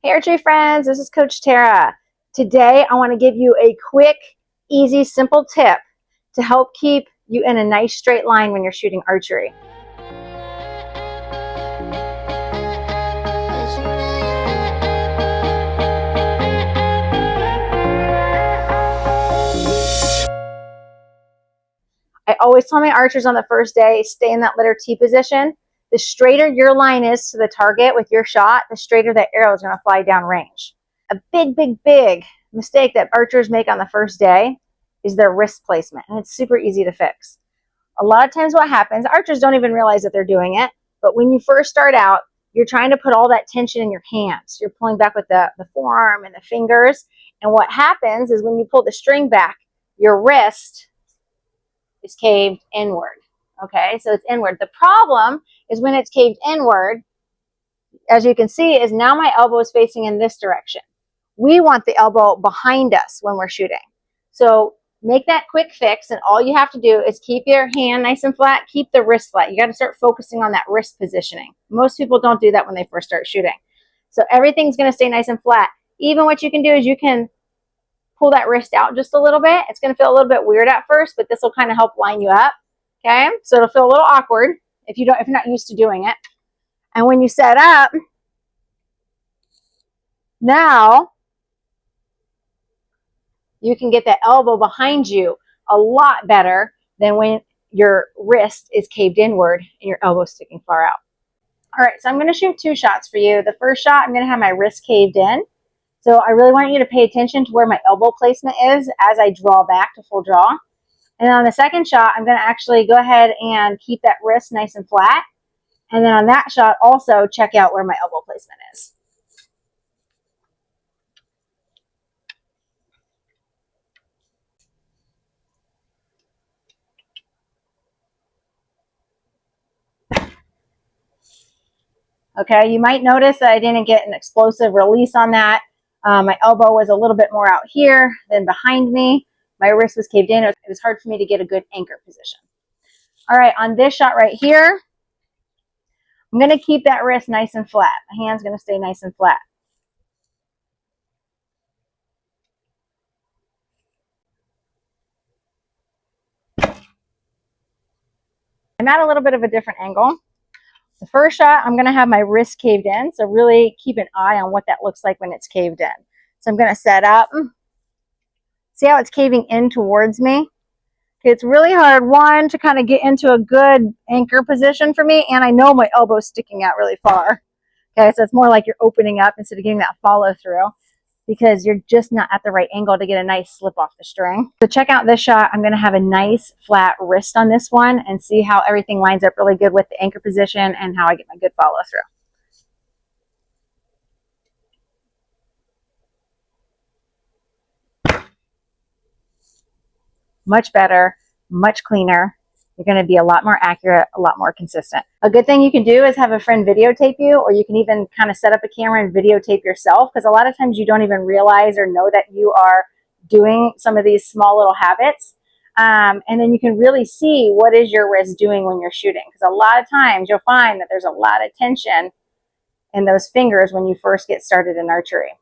Hey Archery friends, this is Coach Tara. Today I want to give you a quick, easy, simple tip to help keep you in a nice straight line when you're shooting archery. I always tell my archers on the first day, stay in that letter T position. The straighter your line is to the target with your shot, the straighter that arrow is going to fly down range. A big mistake that archers make on the first day is their wrist placement, and it's super easy to fix. A lot of times what happens, archers don't even realize that they're doing it, but when you first start out, you're trying to put all that tension in your hands. You're pulling back with the forearm and the fingers, and what happens is when you pull the string back, your wrist is caved inward. Okay, so it's inward. The problem is when it's caved inward, as you can see, is now my elbow is facing in this direction. We want the elbow behind us when we're shooting. So make that quick fix, and all you have to do is keep your hand nice and flat, keep the wrist flat. You got to start focusing on that wrist positioning. Most people don't do that when they first start shooting. So everything's going to stay nice and flat. Even what you can do is you can pull that wrist out just a little bit. It's going to feel a little bit weird at first, but this will kind of help line you up. Okay, so it'll feel a little awkward if you're not used to doing it. And when you set up, now you can get that elbow behind you a lot better than when your wrist is caved inward and your elbow sticking far out. All right, so I'm going to shoot two shots for you. The first shot, I'm going to have my wrist caved in. So I really want you to pay attention to where my elbow placement is as I draw back to full draw. And then on the second shot, I'm going to actually go ahead and keep that wrist nice and flat. And then on that shot, also check out where my elbow placement is. Okay, you might notice that I didn't get an explosive release on that. My elbow was a little bit more out here than behind me. My wrist was caved in. It was hard for me to get a good anchor position. All right, on this shot right here, I'm going to keep that wrist nice and flat. My hand's going to stay nice and flat. I'm at a little bit of a different angle. The first shot, I'm going to have my wrist caved in, so really keep an eye on what that looks like when it's caved in. So I'm going to set up. See how it's caving in towards me? It's really hard, one, to kind of get into a good anchor position for me, and I know my elbow's sticking out really far. Okay, so it's more like you're opening up instead of getting that follow through because you're just not at the right angle to get a nice slip off the string. So check out this shot. I'm going to have a nice flat wrist on this one and see how everything lines up really good with the anchor position and how I get my good follow through. Much better, much cleaner. You're going to be a lot more accurate, a lot more consistent. A good thing you can do is have a friend videotape you, or you can even kind of set up a camera and videotape yourself, because a lot of times you don't even realize or know that you are doing some of these small little habits. And then you can really see what is your wrist doing when you're shooting, because a lot of times you'll find that there's a lot of tension in those fingers when you first get started in archery.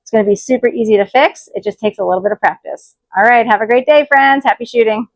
It's going to be super easy to fix. It just takes a little bit of practice. All right, have a great day, friends. Happy shooting.